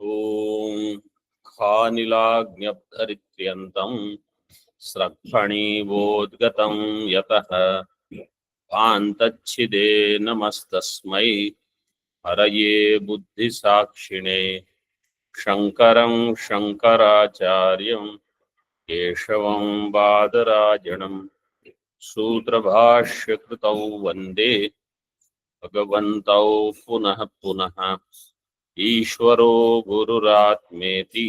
ॐ खानिलाग्न्यब्धरित्यन्तं स्रक्फणीवोद्गतं यतः पान्तच्छिदे नमस्तस्मै हरये बुद्धिसाक्षिणे शङ्करं शङ्कराचार्यं केशवं बादरायणं सूत्रभाष्यकृतौ वन्दे भगवन्तौ पुनः पुनः ईश्वरो गुरुरात्मेति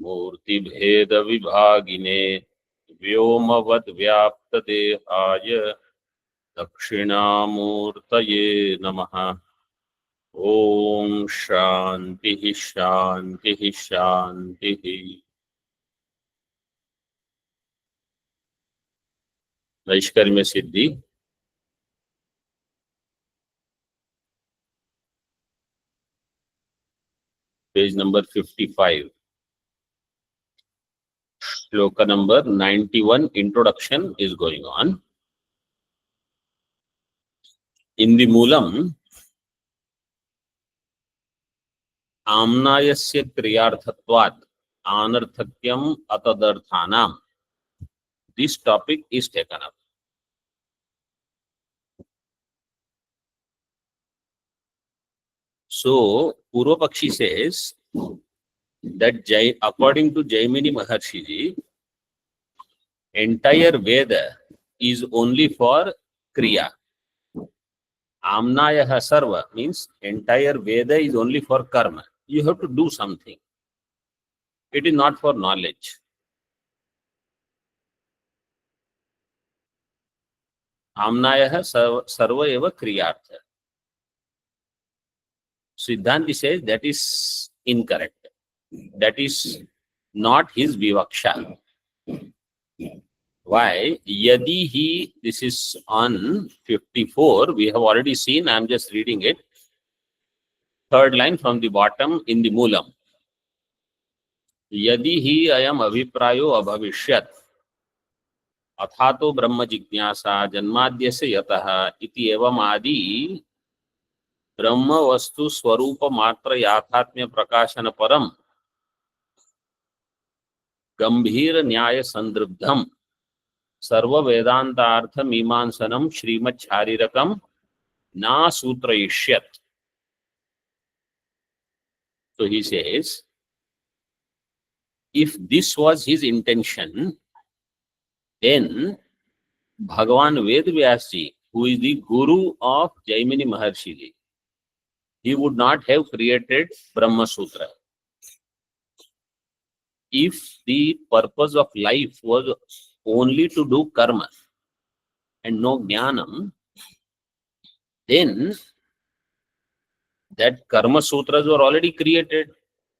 मूर्तिभेदविभागिने व्योमवद्व्याप्तदेहाय दक्षिणामूर्तये नमः। ओम शांति शांति शांति। नैष्कर्म्य सिद्धि पेज नंबर 55, श्लोक number 91. Introduction is going on. In the Moolam, आम्नायस्य क्रियार्थत्वात् अनर्थक्यम अतदर्थानाम. This topic is taken up. So, Purva Pakshi says that according to Jaimini Maharshi, entire Veda is only for Kriya. Amnayah Sarva means entire Veda is only for karma. You have to do something. It is not for knowledge. Amnayah Sarva eva Kriyartha. Siddhanti says that is incorrect. That is not his Vivaksha. Why? Yadi he, this is on 54, we have already seen, I am just reading it. Third line from the bottom in the Moolam. Yadi hi ayam abhiprayo abhavishyat अथातो ब्रह्म जिज्ञासा जन्माद्यस्य यतः इति एवं आदि ब्रह्म वस्तु स्वरूप मात्र याथात्म्य प्रकाशन परम गंभीर न्याय संदृग्धम सर्व वेदांतार्थ मीमांसनम श्रीमच्छारीरकम ना सूत्रयिष्यत. So he says, if this was his intention, then Bhagavan Vedvyasji, who is the guru of Jaimini Maharshi, he would not have created Brahma Sutra. If the purpose of life was only to do karma and no jnanam, then that karma sutras were already created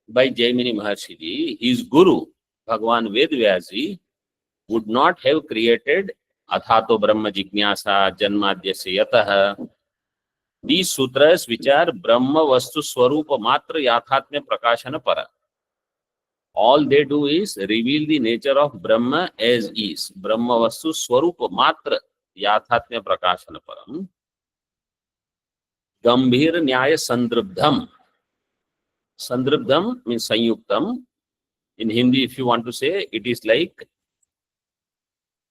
by Jaimini Maharshi. His guru, Bhagavan Vedvyasji, would not have created Athato Brahma Jignasa Janmadyasya Yatah. These sutras which are Brahma Vastu Swarupa Matra Yathatmya Prakashana Para. All they do is reveal the nature of Brahma as is. Brahma Vastu Swarupa Matra Yathatmya Prakashana Param. Gambhir Nyaya Sandribdham. Sandribdham means Sanyuktam. In Hindi, if you want to say, it is like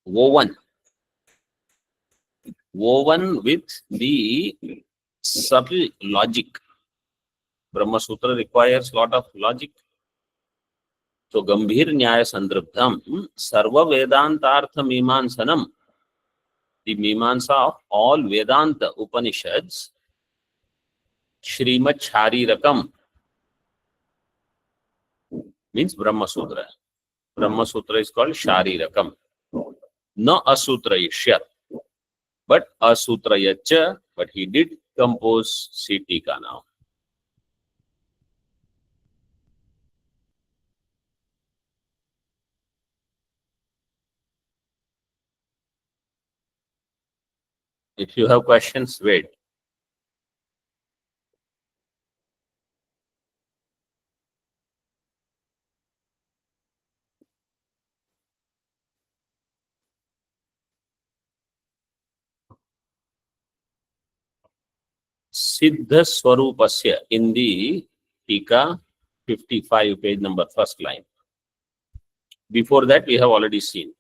woven with the subtle logic. Brahma Sutra requires a lot of logic. So, Gambhir Nyaya Sandribdham, Sarva Vedantartha Mimansanam, the Mimansa of all Vedanta Upanishads, Srimad Charirакam means Brahma Sutra. Brahma Sutra is called Sharirакam. Na Asutrayishyat, but Asutrayacha, but he did compose Tika now. If you have questions, wait. Siddha Swarupasya in the Tika 55, page number, first line. Before that, we have already seen.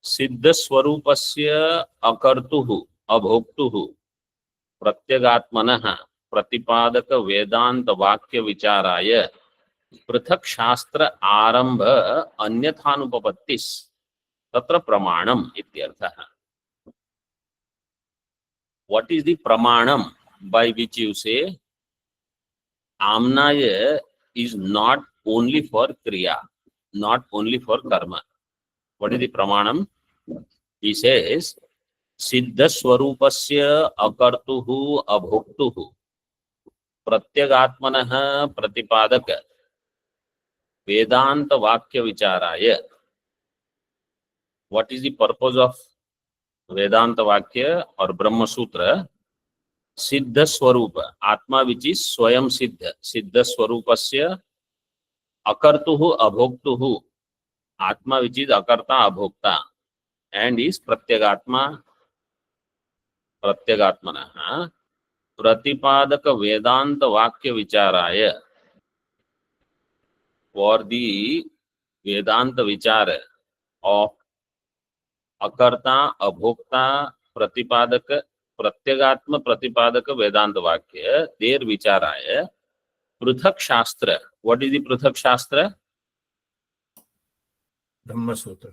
Siddha Swarupasya Akartuhu Abhoktuhu Pratyagaatmanah Pratipadaka Vedanta Vakya Vicharaya Prithak Shastra Arambha Anyathanupapattis Tatra Pramanam Ityartha. What is the Pramanam by which you say Amnaya is not only for Kriya, not only for Karma? What is the Pramanam? He says, Siddha Swarupasya Akartuhu Abhoktuhu Pratyagatmanah Pratipadaka Vedanta Vakya Vicharaya. What is the purpose of Vedanta Vakya or Brahma Sutra? Siddha Swarupa, Atma which is Swayam Siddha. Siddha Swarupasya Akartuhu Abhoktuhu, Atma which is Akarta Abhokta and is Pratyagatma, Pratyagatmana. Pratipadaka Vedanta Vakya Vicharaya. For the Vedanta Vichara of Akarta, Abhokta, Pratipadaka, Pratyagatma, Pratipadaka, Vedanta Vakya, their Vicharaya, Prithak Shastra. What is the Prithak Shastra? Brahma Sutra.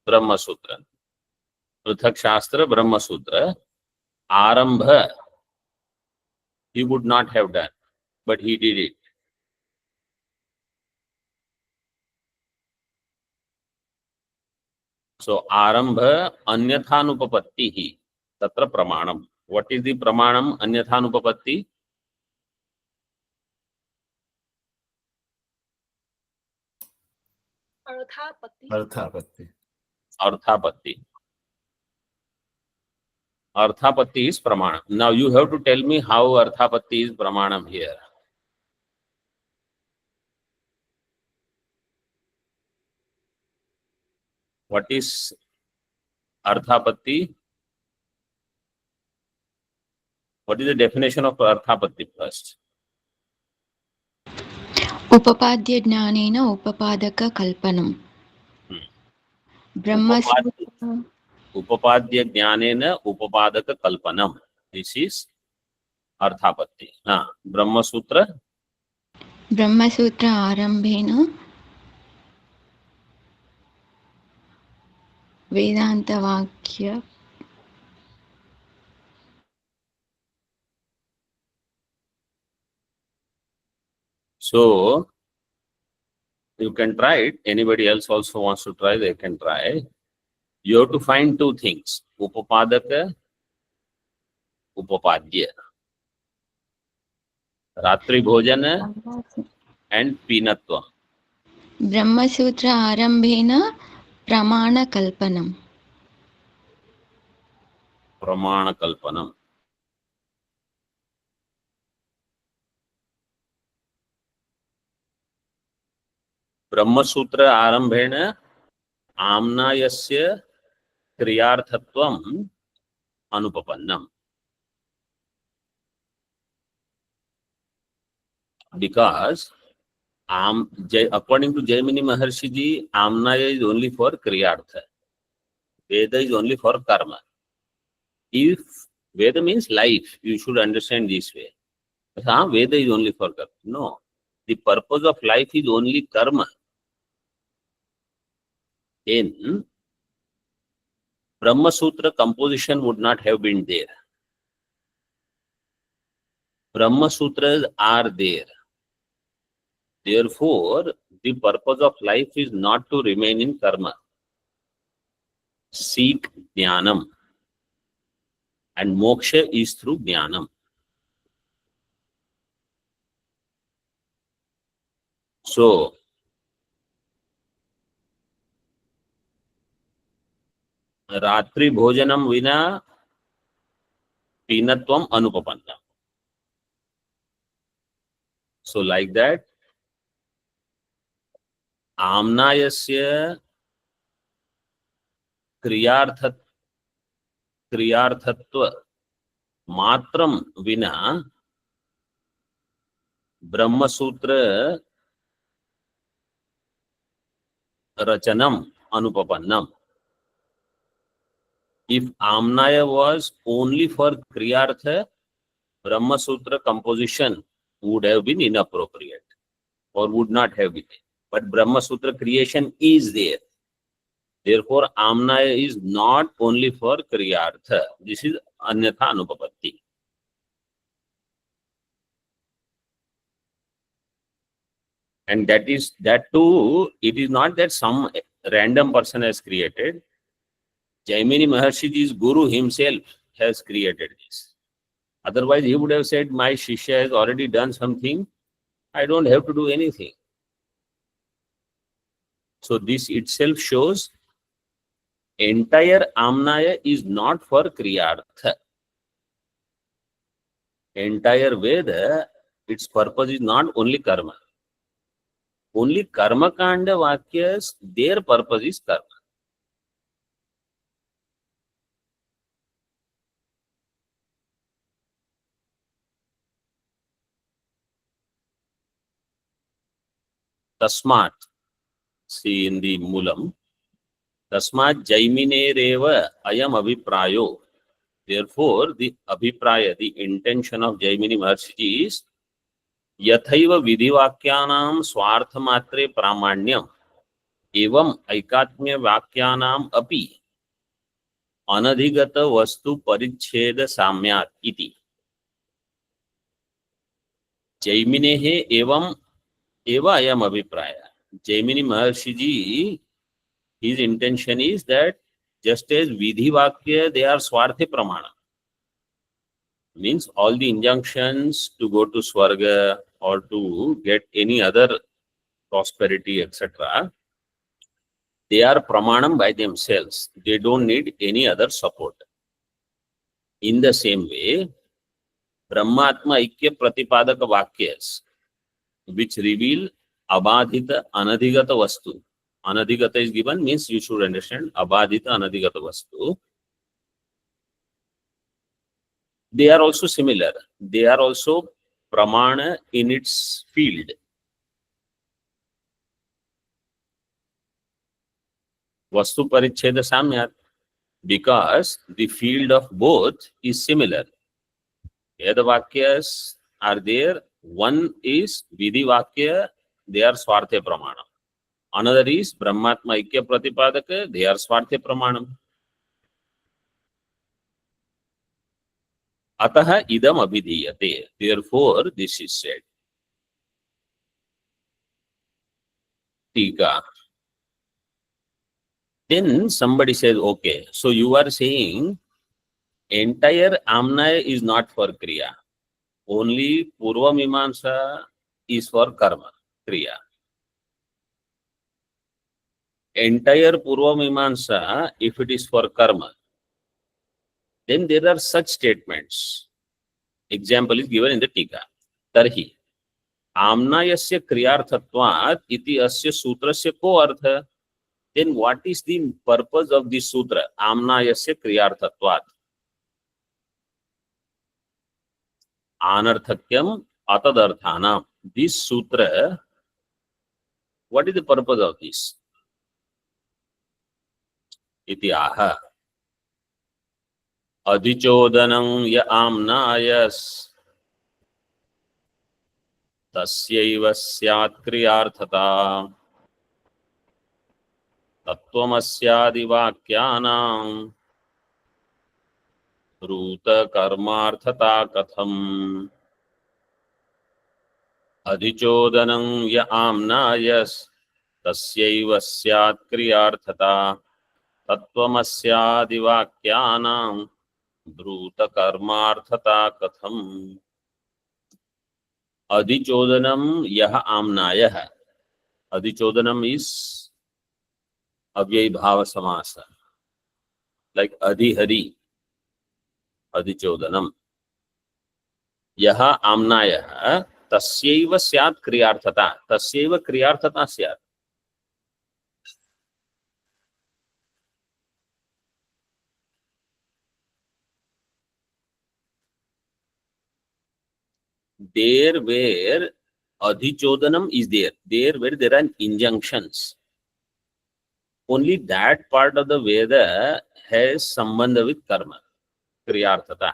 Brahma Sutra. Prithak Shastra, Brahma Sutra. Arambha, he would not have done, but he did it. So, Arambha Anyathanupapattihi Tatra Pramanam. What is the Pramanam Anyathanupapatti? Arthapatti. Arthapatti. Arthapatti is Pramanam. Now you have to tell me how Arthapatti is Pramanam here. What is Arthapatti? What is the definition of Arthapatti first? Upapadya Jnanena Upapadaka Kalpanam. Brahma Sutra. Upapadya Jnanena Upapadaka Kalpanam. This is Arthapatti. Brahma Sutra. Brahma Sutra Arambhena Vedanta Vakya. So, you can try it. Anybody else also wants to try, they can try. You have to find two things. Upapadaka, Upapadya. Ratri Bhojana and Pinatva. Brahma Sutra Arambhena Pramana Kalpanam. Pramana Kalpanam. Brahma Sutra Arambhena Amnayasya Kriyarthatvam Anupapannam. Because according to Jaimini Maharshi Ji, Amnaya is only for Kriyartha. Veda is only for Karma. If Veda means life, you should understand this way. Veda is only for Karma. No. The purpose of life is only Karma. In Brahma Sutra, composition would not have been there. Brahma Sutras are there. Therefore, the purpose of life is not to remain in karma. Seek jnanam. And moksha is through jnanam. So, Ratri Bhojanam Vina Pinatvam Anupapannam. So, like that, Amnayasya Kriyarthatva Matram Vina Brahma Sutra Rachanam Anupapannam. If Amnaya was only for Kriyartha, Brahma Sutra composition would have been inappropriate or would not have been. But Brahma Sutra creation is there. Therefore, Amnaya is not only for Kriyartha. This is Anyatha Anupapatti. And that too, it is not that some random person has created. Jaimini Maharshiji's Guru himself has created this. Otherwise, he would have said, my Shishya has already done something. I don't have to do anything. So this itself shows entire Amnaya is not for Kriyartha. Entire Veda, its purpose is not only karma. Only karma kanda vakyas, their purpose is karma. Tasmat, see in the Mulam, Tasmat Jaimine Reva Ayam Abhiprayo. Therefore, the Abhipraya, the intention of Jaimini Maharshi is Yathaiva Vidhivakyanam Swarthamatre Pramanyam Evam Aikatmya Vakyanam Api Anadhigata Vastu Paricheda Samyat Iti. Jaiminehe Evam Eva Ayam Abhipraya. Jaimini Maharshi ji, his intention is that just as Vidhi Vakya, they are Swarthe Pramana. Means all the injunctions to go to Swarga or to get any other prosperity, etc., they are pramanam by themselves. They don't need any other support. In the same way, Brahmatma Ikya Pratipadaka Vakyas, which reveal Abadhita Anadhigata Vastu. Anadhigata is given, means you should understand Abadhita Anadhigata Vastu. They are also similar. They are also pramana in its field. Vastu Paricheda Samyat, because the field of both is similar. Veda Vakyas are there. One is Vidhi Vakya, they are Swarthe Pramana. Another is Brahmatma Ikya Pratipadaka, they are Swarthe Pramanam. Ataha idam abhidhiyate. Therefore, this is said. Tika. Then somebody says, okay, so you are saying entire Amnaya is not for Kriya. Only Purva Mimamsa is for Karma, Kriya. Entire Purva Mimamsa, if it is for Karma, then there are such statements. Example is given in the Tika. Tarhi. Amnayasya Kriyarthatvat iti asya sutrasya ko artha. Then what is the purpose of this sutra? Amnayasya Kriyarthatvat. Anarthakyam atadarthanam. This sutra, what is the purpose of this? Iti aha. Adhichodanam ya amnayas tasyaiva syat kriyarthata tattvamasya vakyanam ruta karmarthata katham. Adhichodanam ya amnayas tasyaiva syat kriyarthata tattvamasya vakyanam Dhruta karmarthata katham. Adhichodanam yaha amnayah. Adhichodanam is avyay bhava samasa. Like adhihari. Adhichodanam. Yaha amnayah. Tasyaiva syat kriyarthata. Tasyaiva kriyarthata syat. There where adhichodanam is there. There where there are injunctions. Only that part of the Veda has sambandha with karma, kriyarthata.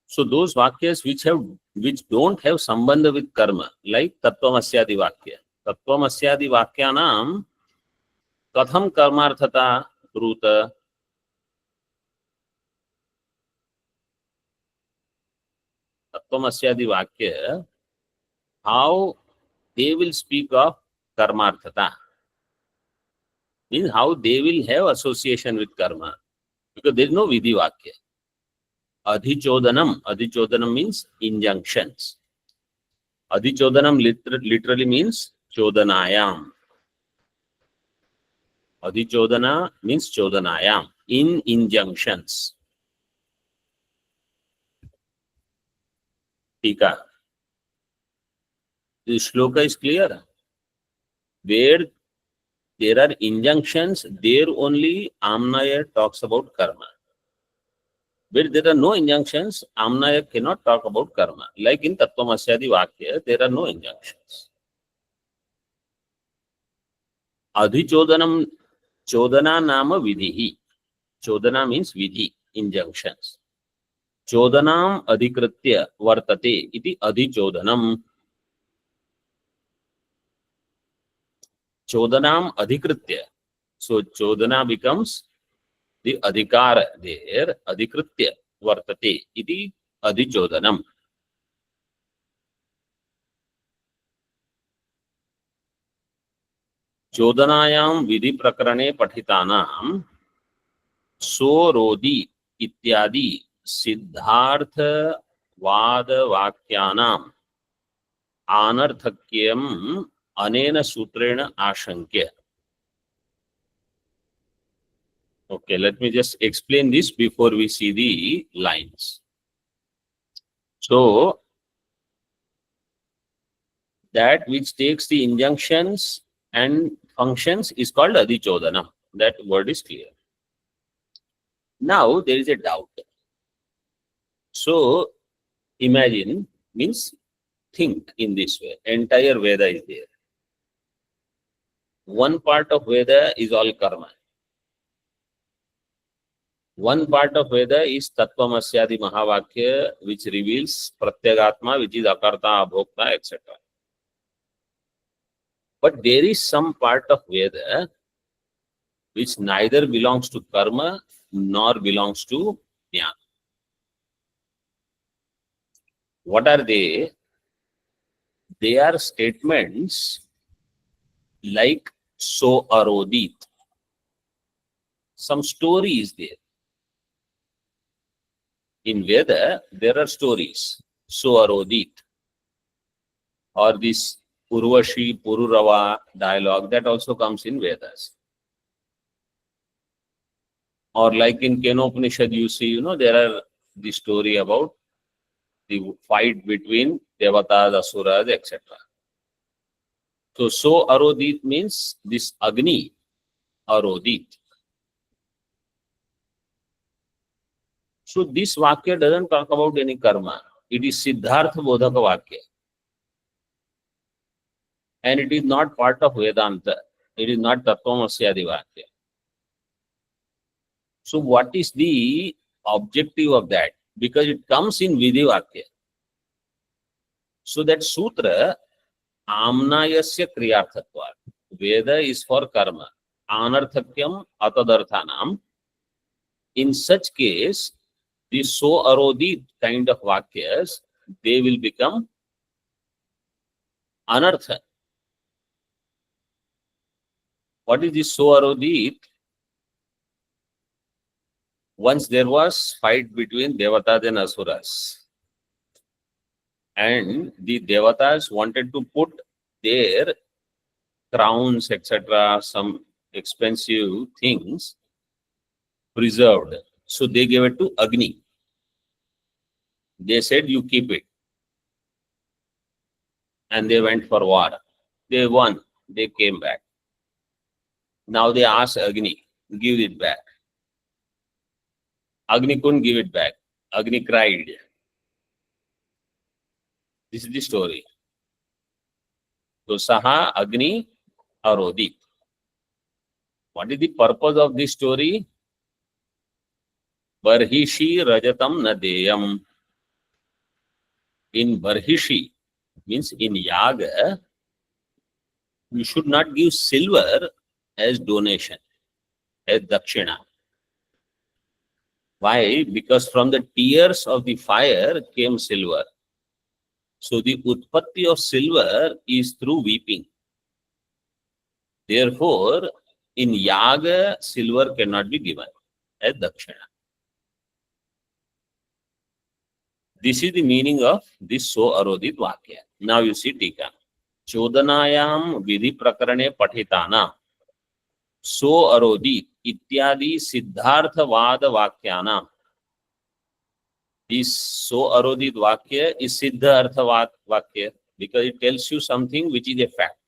So those vakyas which don't have sambandha with karma, like Tat Tvam Asi vakya. Tat Tvam Asi vakyanam katham karmarthata bruta. Tat Tvam Asi vakya, how they will speak of karmarthata. Means how they will have association with karma. Because there is no vidhi vakya. Adhichodanam means injunctions. Adhichodanam literally means chodanayam. Adhichodana means chodanayam, in injunctions. Tika. This shloka is clear. Where there are injunctions, there only Amnaya talks about karma. Where there are no injunctions, Amnaya cannot talk about karma. Like in Tat Tvam Asi vakya, there are no injunctions. Adhichodanam, chodana nama vidhi. Chodana means vidhi, injunctions. Chodanam adhikritya vartate iti adhichodanam. Chodanam adhikritya. So chodana becomes the adhikara there, adhikritya vartate iti adhichodanam. Chodanayam vidhi prakarane pathitanam सोरोदी इत्यादि सिद्धार्थ वाद वाक्यानाम अनर्थक्यम अनेन सूत्रेण आशंक्य. Okay, let me just explain this before we see the lines. So that which takes the injunctions and functions is called adhichodana. That word is clear. Now there is a doubt. So imagine means think in this way. Entire Veda is there. One part of Veda is all karma. One part of Veda is Tat Tvam Asi Mahavakya, which reveals Pratyagatma, which is Akarta, Abhokta, etc. But there is some part of Veda which neither belongs to karma nor belongs to jnana. What are they? They are statements like so arodit. Some story is there. In Veda, there are stories. So arodit. Or this Urvashi, Pururava dialogue, that also comes in Vedas. Or like in Kenopanishad, you see, there are the story about the fight between Devatas, Asuras, etc. So Arodit means this Agni, Arodit. So this Vakya doesn't talk about any karma. It is Siddhartha Bodhaka Vakya. And it is not part of Vedanta. It is not Tat Tvam Asi Vakya. So what is the objective of that? Because it comes in Vidhi Vakya. So that sutra, Amnayasya Kriyarthatva. Veda is for karma. Anarthakyam atadarthanam. In such case, the so arodit kind of vakyas, they will become anartha. What is this so arodit? Once there was fight between Devatas and Asuras. And the Devatas wanted to put their crowns, etc., some expensive things preserved. So they gave it to Agni. They said, you keep it. And they went for war. They won. They came back. Now they asked Agni, give it back. Agni couldn't give it back. Agni cried. This is the story. So Saha Agni Arodit. What is the purpose of this story? Barhishi Rajatam Nadeyam. In Barhishi, means in Yaga, you should not give silver as donation, as dakshina. Why? Because from the tears of the fire came silver. So the utpatti of silver is through weeping. Therefore, in Yaga, silver cannot be given as dakshina. This is the meaning of this so arodit vakya. Now you see Tika. Chodanayam vidhi prakarane pathitana so arodit ityadi siddhartha vakyana. This so arodit vakya is siddha artha vakya because it tells you something which is a fact.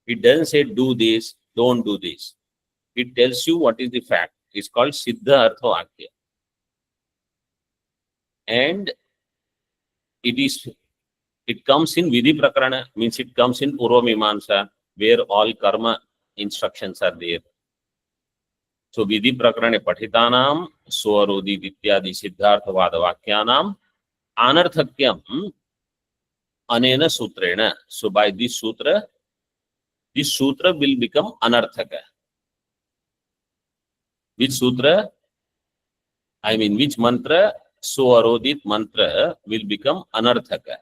It doesn't say do this, don't do this. It tells you what is the fact. It's called siddha artha vakya. And it comes in vidhi prakarana, means it comes in purva mimamsa, where all karma instructions are there. So vidhi prakarane pathitanam swarodit ityadi siddhartha vada vakyanam anarthakyam anena sutrena. So by this sutra will become anarthaka. Which sutra? I mean which mantra? Swarodit mantra will become anarthaka.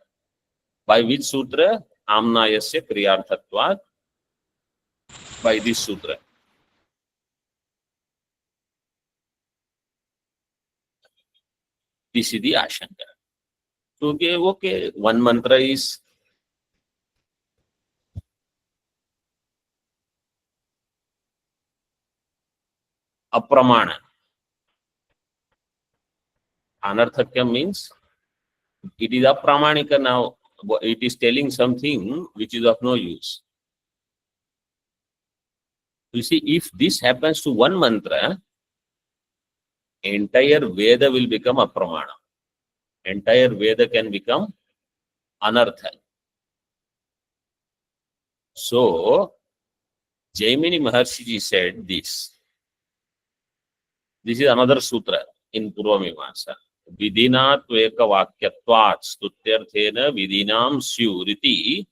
By which sutra? Amnayasya kriyarthatvat. By this sutra. This is the ashanka. So okay, one mantra is apramana. Anarthakya means it is apramanika now. It is telling something which is of no use. You see, if this happens to one mantra, entire Veda will become apramana. Entire Veda can become anartha. So, Jaimini Maharshi said this. This is another sutra in Purva Mimamsa. Vidina tveka vakyatvat stutyarthena vidinam syuriti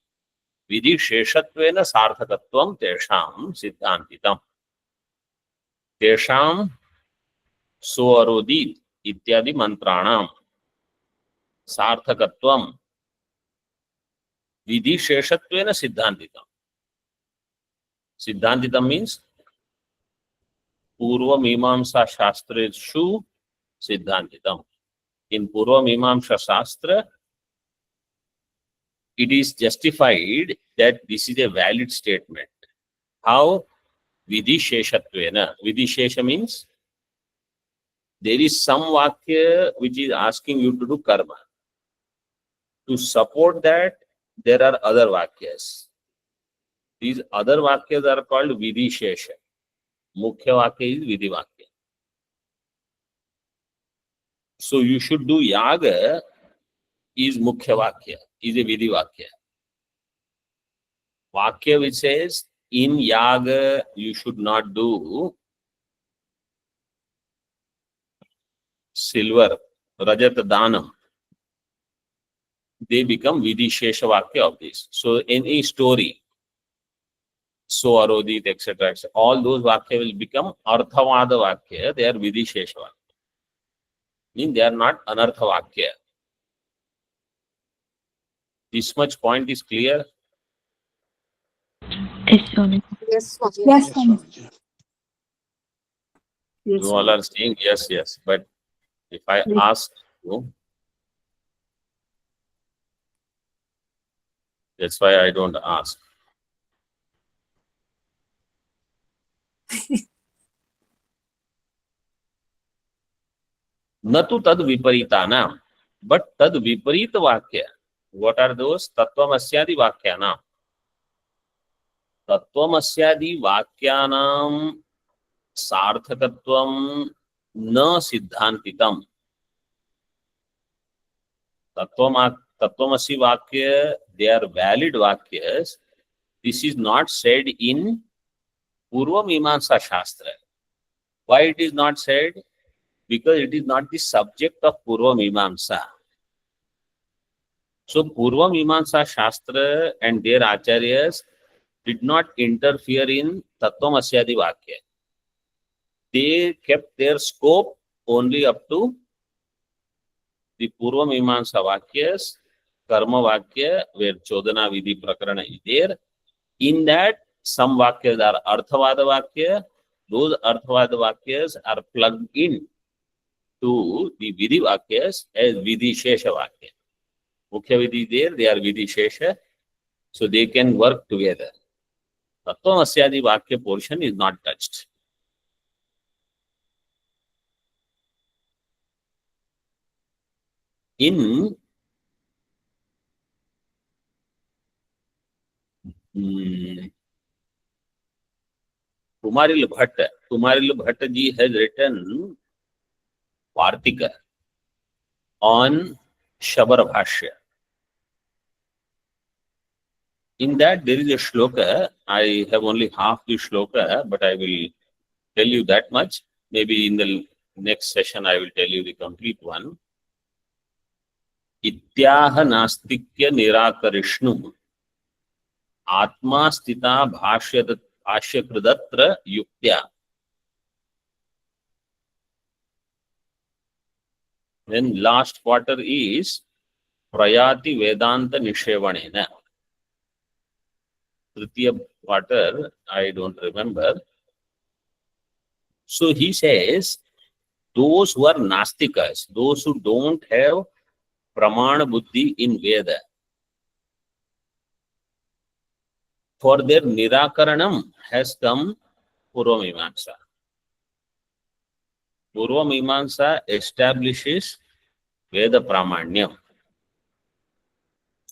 vidhi sheshatvena sarthakatvam tesham siddhantitam. Tesham soarodit ityadi mantranam sarthakatvam vidhi sheshatvena siddhantitam. Siddhantitam means Purva Mimamsa Shastreshu Siddhantitam. In Purva Mimamsa Shastra, it is justified that this is a valid statement. How? Vidhi Sheshatvena. Vidhi Shesha means there is some vakya which is asking you to do karma. To support that, there are other vakyas. These other vakyas are called Vidhi Shesha. Mukhya vakya is Vidhi vakya. So you should do yaga is Mukhya vakya, is a Vidhi vakya. Vakya which says in yaga you should not do silver, rajat danam. They become Vidhi Shesha vakya of this. So any story, so arodit, etc., all those vakya will become arthavada vakya. They are Vidhi Shesha vakya. Mean they are not anartha vakya. This much point is clear. Yes, Swami. Yes, Swami. Yes, Swami. You all are saying yes, yes. But if I ask you, that's why I don't ask. Natu tad viparitana, but tad viparita vakya. What are those? Tattvam asyadi vakyanam. Tattvam asyadi vakyanam sarthakatvam na siddhantitam. Tattvamasi Vakya, they are valid Vakyas. This is not said in Purva Mimamsa Shastra. Why it is not said? Because it is not the subject of Purva Mimamsa. So Purva Mimamsa Shastra and their Acharyas did not interfere in Tattvamasyadi Vakya. They kept their scope only up to the Purva Mimamsa Vakyas, Karma Vakya, where Chodana Vidhi Prakarana is there. In that, some Vakyas are Arthavada Vakya. Those Arthavada Vakyas are plugged in to the Vidhi Vakyas as Vidhi Shesha Vakya. Mukhya Vidhi there, they are Vidhi Shesha, so they can work together. Tattvamasyadi Vakya portion is not touched. In Kumaril Bhatta ji has written Vartika on Shabara Bhashya. In that there is a shloka. I have only half the shloka, but I will tell you that much. Maybe in the next session I will tell you the complete one. Ityaha nastikya nirakarishnu Atma stita bhashyakridatra yuktya. Then last quarter is Prayati Vedanta Nishevanena. Tritiya quarter, I don't remember. So he says, those who are Nastikas, those who don't have Pramana Buddhi in Veda, for their Nirakaranam has come Purva Mimamsa. Purva Mimamsa establishes Veda Pramanyam.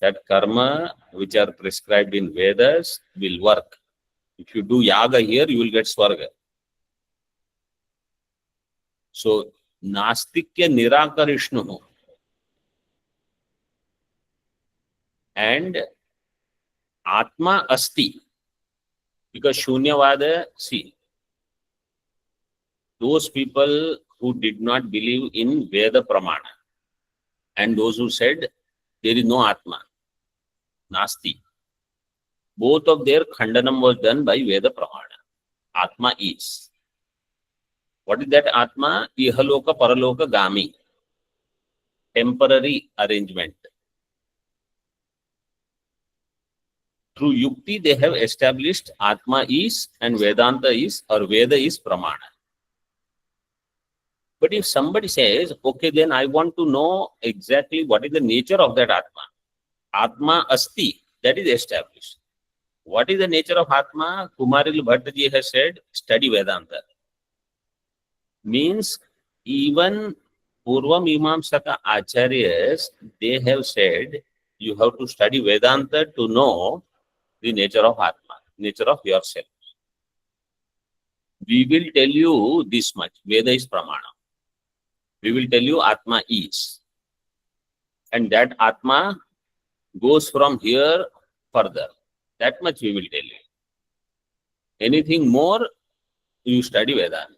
That karma which are prescribed in Vedas will work. If you do yaga here, you will get Swarga. So, Nastikya Nirakarishnu and Atma Asti, because Shunyavada, see, those people who did not believe in Veda Pramana and those who said there is no Atma, Nasti, both of their Khandanam was done by Veda Pramana. Atma is. What is that Atma? Ihaloka Paraloka Gami. Temporary arrangement. Through Yukti, they have established Atma is and Vedanta is or Veda is Pramana. But if somebody says, okay, then I want to know exactly what is the nature of that Atma. Atma Asti, that is established. What is the nature of Atma? Kumaril Bhattaji has said, study Vedanta. Means even Purva Mimamsaka Acharyas, they have said, you have to study Vedanta to know the nature of Atma, nature of yourself. We will tell you this much, Veda is Pramana. We will tell you Atma is. And that Atma goes from here further. That much we will tell you. Anything more, you study Vedanta.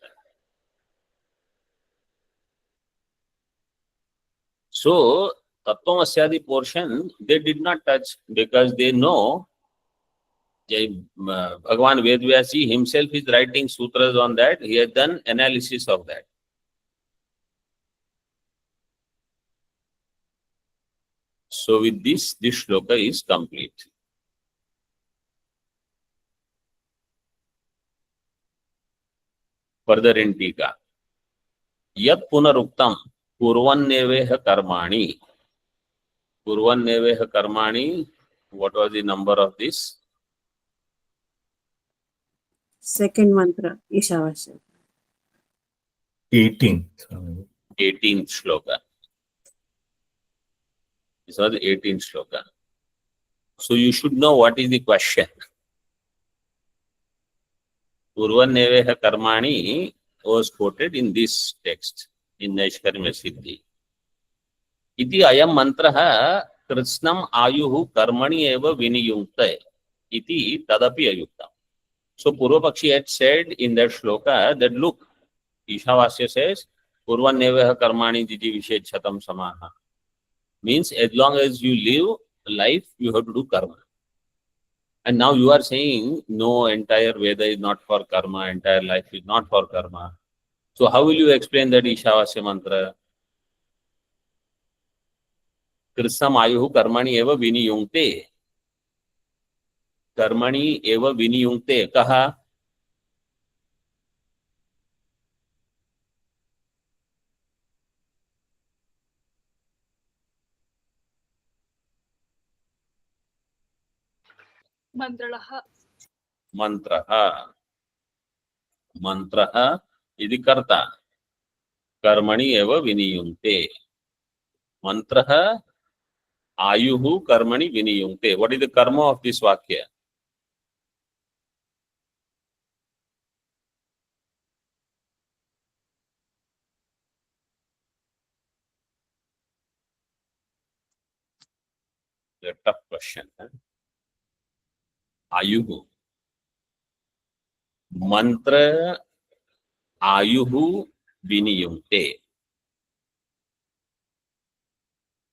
So, Tattvamasyadi portion, they did not touch because they know Bhagavan Vedvyasi himself is writing sutras on that. He has done analysis of that. So with this shloka is complete. Further in Tika. Yat punaruktam purvanneveha karmani. Purvanneveha karmani. What was the number of this? Second mantra, Ishavasya. 18. 18th shloka. This was the 18th shloka. So you should know what is the question. Purvanneveha karmani was quoted in this text, in Naishkarmya Siddhi. इति अयं मंत्रः कृत्स्नम् आयुः कर्मणि एव विनियुङ्क्ते इति तदपि अयुक्तम्. So Purvapakshi had said in that shloka that look, Ishavasya says, Purvanevah karmani jiji vishechhatam samaha. Means as long as you live life, you have to do karma. And now you are saying, no, entire Veda is not for karma, entire life is not for karma. So how will you explain that Ishavasya mantra? Krisam ayuhu karmani eva viniyunkte. Karmani eva viniyunkte. Kaha? Mantraha. Mantraha idi karta. Karmani eva viniyunkte. Mantraha ayuhu karmani viniyunkte. What is the karma of this vakya? A tough question. Ayuhu. Mantra ayuhu viniyunkte.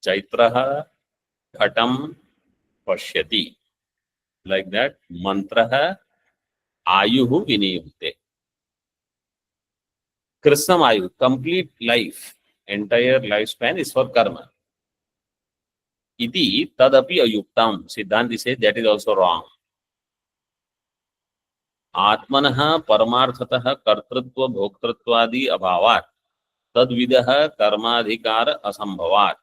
Chaitraha ghatam pashyati. Like that, mantraha ayuhu viniyunkte. Krishnam ayu, complete life, entire lifespan is for karma. Iti tadapi ayuktam. Siddhanti says that is also wrong. Atmanah paramarthatah kartritva bhoktritvaadi abhavat tadvidah karmadhikara asambhavat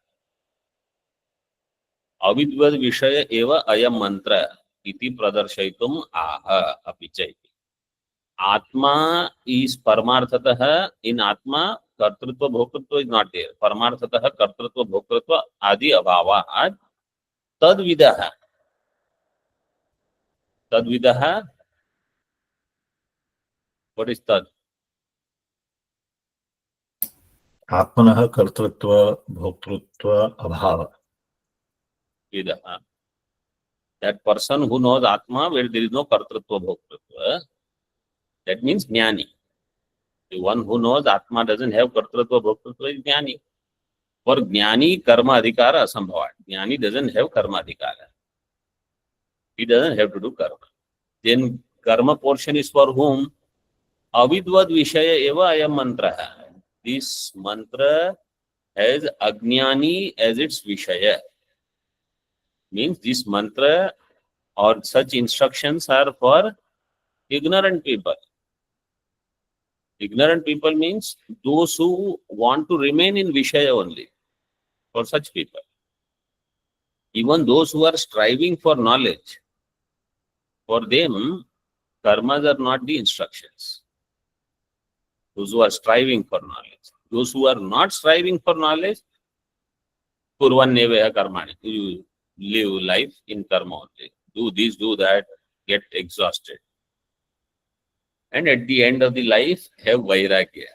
avidvad vishaya eva ayam mantra iti pradarshaitum aha apichai. Atma is paramarthatah. In Atma, kartritva bhoktritva is not there. Paramarthatah kartritva bhoktritva adi abhavat tadvidah. Tadvidah. What is tad? आत्मनः कर्तृत्व भोक्तृत्व अभाव. Vidah. That person who knows Atma where there is no kartritva bhoktritva, that means jnani. The one who knows Atma doesn't have kartritva bhoktritva is jnani. For jnani, karma adhikara asambhavat. Jnani doesn't have karma adhikara. He doesn't have to do karma. Then karma portion is for whom? Avidvad vishaya eva ayam mantra. This mantra has Ajnani as its vishaya. Means this mantra or such instructions are for ignorant people. Ignorant people means those who want to remain in vishaya only. For such people. Even those who are striving for knowledge, for them, karmas are not the instructions. Those who are striving for knowledge. Those who are not striving for knowledge, purvanneveha karmani. You live life in karma only. Do this, do that, get exhausted. And at the end of the life, have vairagya.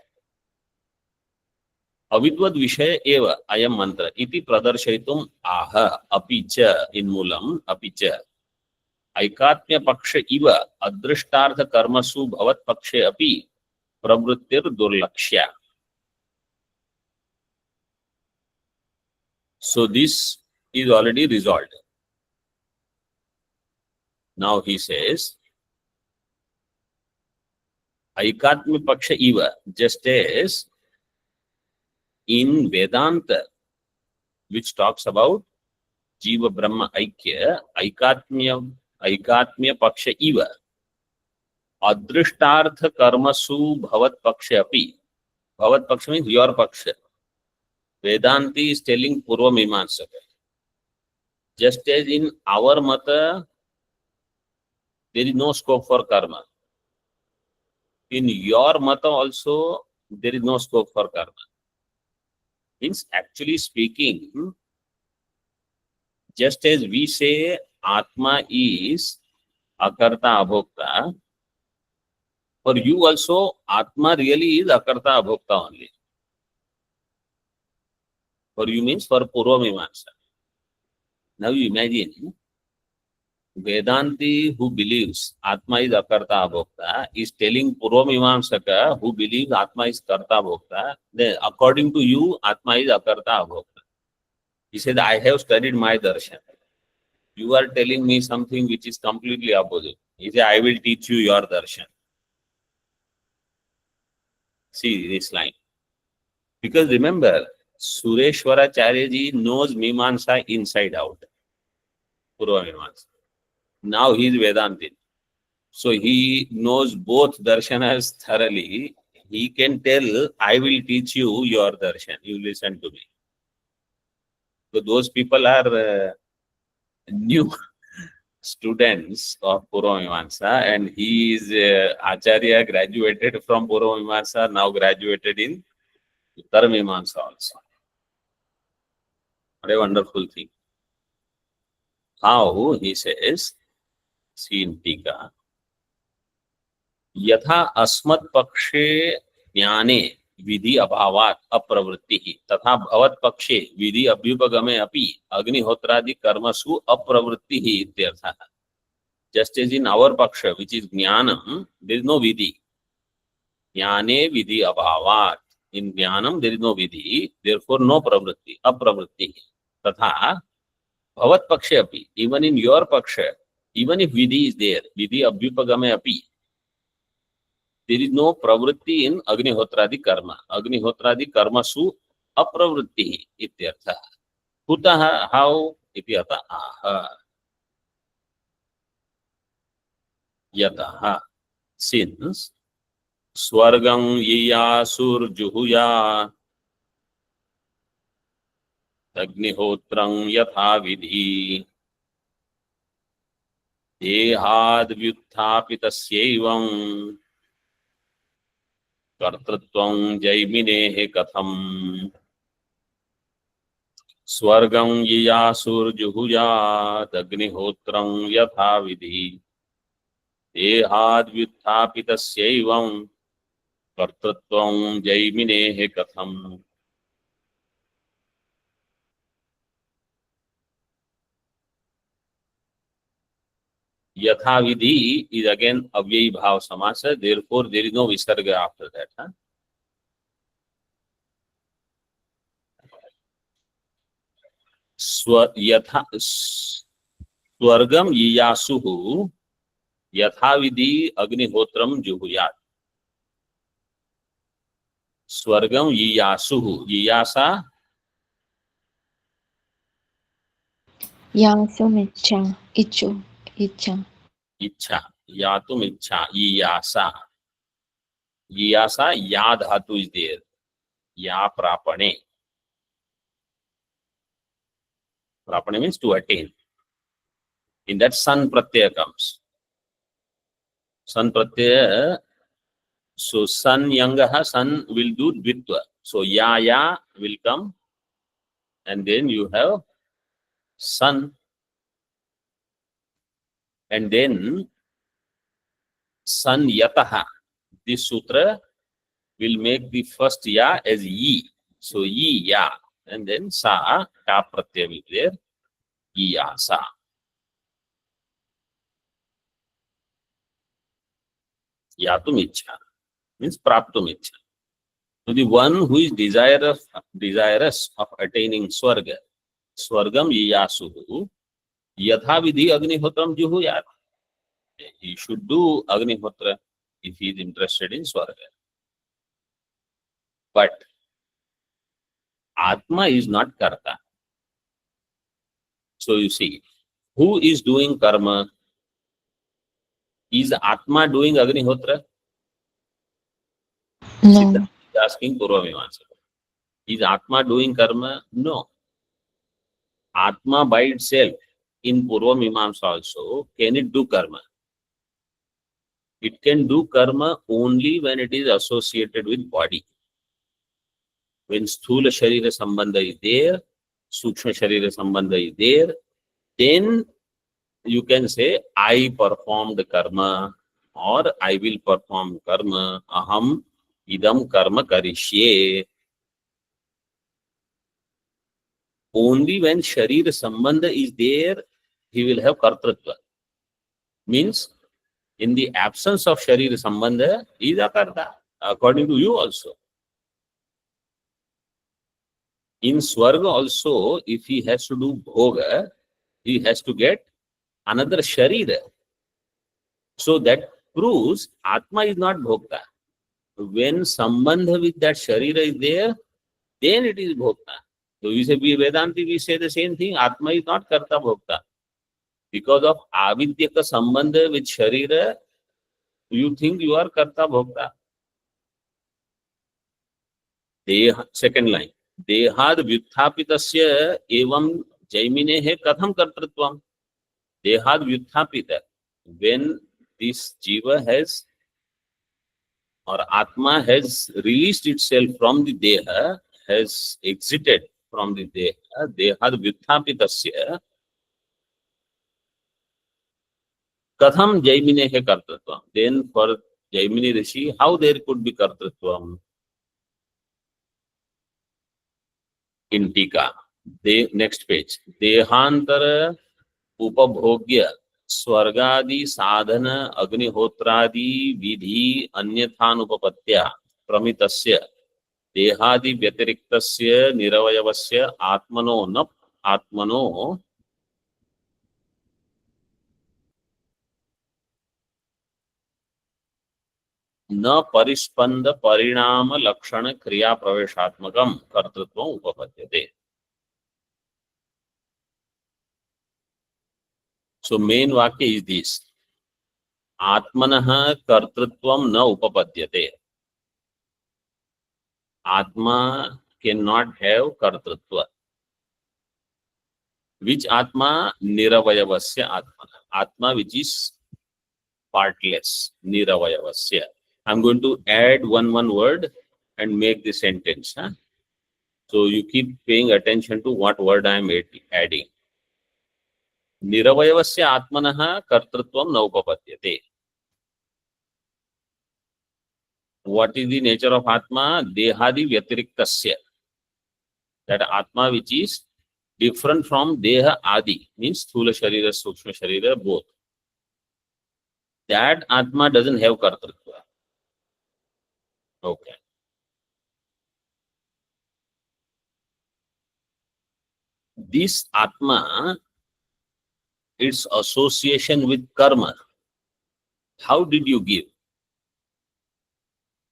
Avidvad vishaya eva ayam mantra iti pradarshaitum aha apicha in mulam apicha aikatmya paksha iva adrishtartha karmasu bhavat pakshe api pravrittir durlakshya. So this is already resolved. Now he says aikatmya paksha iva, just as in Vedanta, which talks about Jiva Brahma Aikya, Aikatmya Paksha Iva, Adrishtartha Karmasu Bhavat Paksha Api. Bhavat Paksha means your Paksha. Vedanti is telling Purva Mimamsaka. Just as in our Mata, there is no scope for karma. In your Mata also, there is no scope for karma. Means actually speaking, just as we say Atma is akarta abhokta, for you also Atma really is akarta abhokta only. For you means for Purva Mimamsa. Now you imagine Vedanti who believes Atma is Akarta Bhokta is telling Purva Mimamsaka who believes Atma is Karta Bhokta, then according to you, Atma is Akarta Bhokta. He said, I have studied my darshan. You are telling me something which is completely opposite. He said, I will teach you your darshan. See this line. Because remember, Sureshwaracharya ji knows Mimamsa inside out. Purva Mimamsa. Now he is Vedantin. So he knows both darshanas thoroughly. He can tell, I will teach you your darshan. You listen to me. So those people are new students of Purva Mimamsa, and he is Acharya, graduated from Purva Mimamsa, now graduated in Uttara Mimamsa also. What a wonderful thing. How, he says, see in Tika, यथा अस्मत् पक्षे ज्ञाने विधि अभावात् अप्रवृत्तिः तथा भवत् पक्षे विधि अभ्युपगमे अपि अग्निहोत्रादि कर्मसु अप्रवृत्तिः इत्यर्थः. Just as in our paksha, which is jnanam, there is no vidhi. Jnane vidhi abhavat. In jnanam there is no vidhi, therefore no pravritti, apravritti. Tatha bhavat pakshe api. Even in your paksha, even if vidhi is there, vidhi abhyupagame api, there is no pravritti in Agnihotradi karma. Agnihotradi karma su apravritti ityartha. Kutaha, how? Ityartha aha. Yataha, since Swargam yiyasur juhuya Agnihotram yatha vidhi Dehad vyutthapitasyevam Kartratvam Jaimine katham Swargam yiyasur juhuya Agnihotram yatha vidhi Dehad vyutthapitasyevam Kartratvam Jaimine katham. Yatha vidhi is again avyayi bhav samasa, therefore there is no visarga after that. Swargam yiyasuhu Yatha vidhi Agnihotram juhuyat. Swargam yiyasuhu. Yiyasa Yasum icha. Ichu. Icha. ichha. Yatum ichha. Yiyasa. Yiyasa, ya dhatu is there. Ya prapane. Prapane means to attain. In that san pratyaya comes. San pratyaya, so san yangaha, san will do dvitva. So ya will come, and then you have san, and then san yataha. This sutra will make the first ya as yi. So yi ya, and then sa ka pratyaya will be there. Ya sa. Yatum ichha means praptum ichha. So the one who is desirous of attaining swarga, swargam yiyasuhu, yatha vidhi agnihotram juhuyat. He should do Agnihotra if he is interested in swarga. But Atma is not karta. So you see, who is doing karma? Is Atma doing Agnihotra? No. Siddhanti is asking Purva Mimamsa. Is Atma doing karma? No. Atma by itself in Purva Mimamsa also, can it do karma? It can do karma only when it is associated with body. When Sthula Sharira Sambandha is there, Sukshma Sharira Sambandha is there, then you can say, I performed karma or I will perform karma. Aham idam karma karishye. Only when Sharira Sambandha is there, he will have Kartritva. Means, in the absence of Sharira Sambandha, he is Akarta, according to you also. In Swarga also, if he has to do Bhoga, he has to get another Sharira. So that proves Atma is not Bhokta. When Sambandha with that Sharira is there, then it is Bhokta. So we say, Vedanti, we say the same thing. Atma is not Karta Bhokta. Because of Avidyaka Sambandha with Sharira, you think you are Karta Bhokta. Second line. Dehad Vyuthapitasya evam Jaiminehe Katham Kartritvam. Dehad Vyuthapita. When this Jiva has, or Atma has released itself from the Deha, has exited from the Deha, Dehad Vyuthapitasya Katham Jaiminehe Kartritvam. Then for Jaimini Rishi, how there could be Kartritvam? In Tika, next page. Dehantara Upabhogya Swargadi Sadhana Agnihotradi Vidhi Anyathanupapatya Pramitasya Dehadi Vyatiriktasya Niravayavasya Atmano Nap Atmano न परिस्पंद परिणाम लक्षण क्रिया प्रवेशात्मकम कर्तृत्व उपपद्यते. So main vakya is this: Atmanah kartrutvam na upapadyate. Atma cannot have kartrutva. Which Atma? Niravayavasya Atma. Atma which is partless. Niravayavasya. I'm going to add one word and make the sentence. Huh? So you keep paying attention to what word I am adding. Niravayavasya Atmanaha kartrutvam na upapadyate. What is the nature of Atma? Dehadi Vyatiriktasya. That Atma which is different from Deha Adi, means Sthula Sharira, Sukshma Sharira, both. That Atma doesn't have kartrutva. Okay. This Atma, its association with karma, how did you give?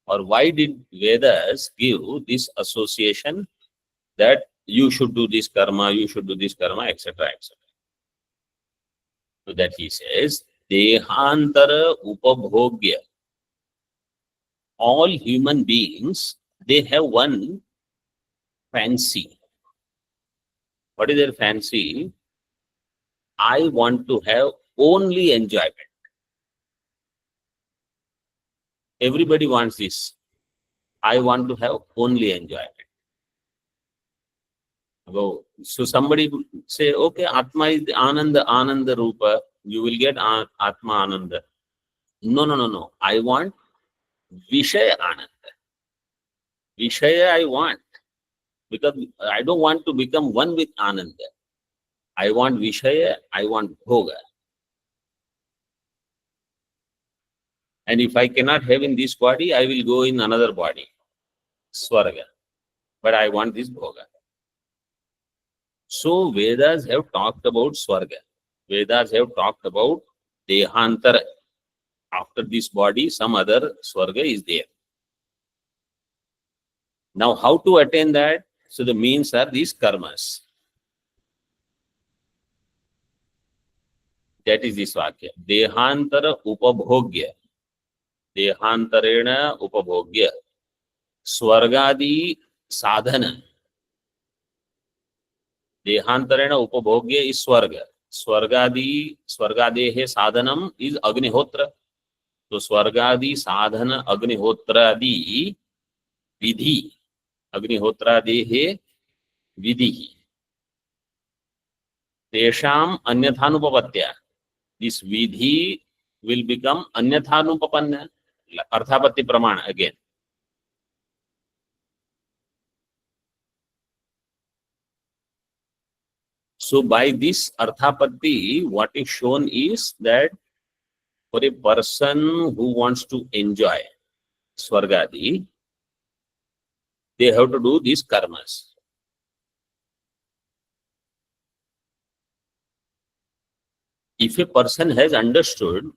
Or why did Vedas give this association that you should do this karma, you should do this karma, etc., etc.? So that he says, Dehantara Upabhogya. All human beings, they have one fancy. What is their fancy? I want to have only enjoyment. Everybody wants this. I want to have only enjoyment. So somebody say, okay, Atma is the Ananda Rupa. You will get Atma Ananda. No. I want Vishaya Ananda. Vishaya I want. Because I don't want to become one with Ananda. I want Vishaya, I want Bhoga. And if I cannot have in this body, I will go in another body, Swarga. But I want this Bhoga. So Vedas have talked about Swarga. Vedas have talked about Dehantara. After this body, some other Swarga is there. Now, how to attain that? So the means are these karmas. That is this Vakya. Dehantara upabhogya. Dehantarena upabhogya. Swargadi sadhana. Dehantarena upabhogya is Swarga. Swargadehe sadhanam is Agnihotra. So Swargadi sadhana Agnihotradi vidhi. Agnihotradehe vidhi. Tesham anyathanupapatya. This vidhi will become anyathanupapanna. Arthapatti pramana again. So by this Arthapatti, what is shown is that for a person who wants to enjoy Swargadi, they have to do these karmas. If a person has understood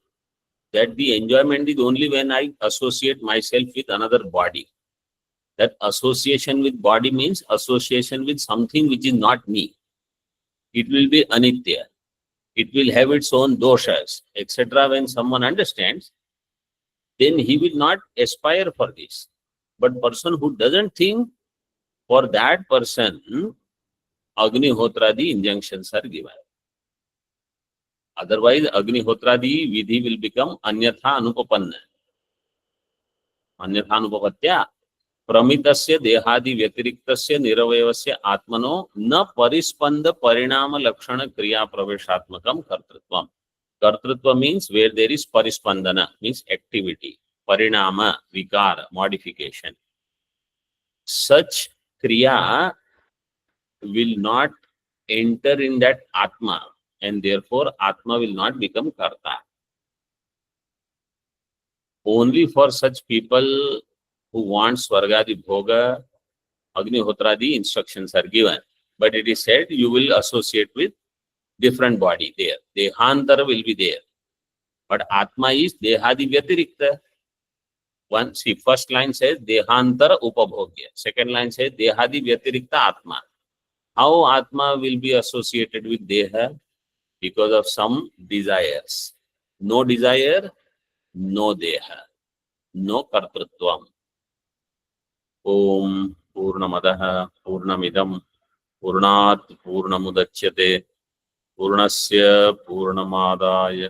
that the enjoyment is only when I associate myself with another body, that association with body means association with something which is not me. It will be anitya. It will have its own doshas, etc. When someone understands, then he will not aspire for this. But person who doesn't think, for that person, Agnihotra, the injunctions are given. Otherwise, Agnihotra, the vidhi will become anyatha anupapanna. Anyatha anupapatya प्रमितस्य देहादि व्यतिरिक्तस्य निरवयवस्य आत्मनो न परिस्पंद परिणाम लक्षण क्रिया प्रवेशात्मकम कर्तृत्वम. Kartrutva means where there is parispandana, means activity, parinama, vikara, modification. Such kriya will not enter in that Atma, and therefore Atma will not become karta. Only for such people who want Swargadi Bhoga, Agnihotradi instructions are given. But it is said you will associate with different body there. Dehantara will be there. But Atma is Dehadi Vyatirikta. One, see, first line says Dehantara Upabhogya. Second line says Dehadi Vyatirikta Atma. How Atma will be associated with Deha? Because of some desires. No desire, no Deha. No Kartrutvam. Om Purnamadaha Purnamidam Purnat Purnamudachyate Purnasya Purnamadaya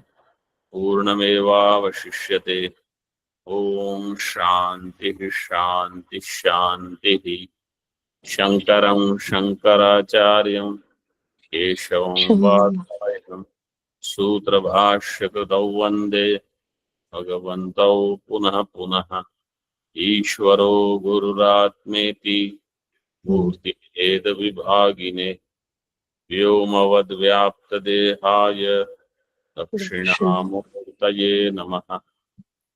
Purnamevavashishyate. Om Shanti Shanti Shanti. Shankaram Shankaracharyam Keshavam Vadayam Sutra Bhashyakritau Vande Bhagavantau Punaha Punaha Ishvaro Gururatmeti Murti Eda Vibhagine Vyomavad Vyapta Dehaya Dakshinamurtaye Namaha.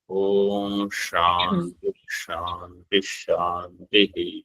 Om Shanti Shanti Shanti.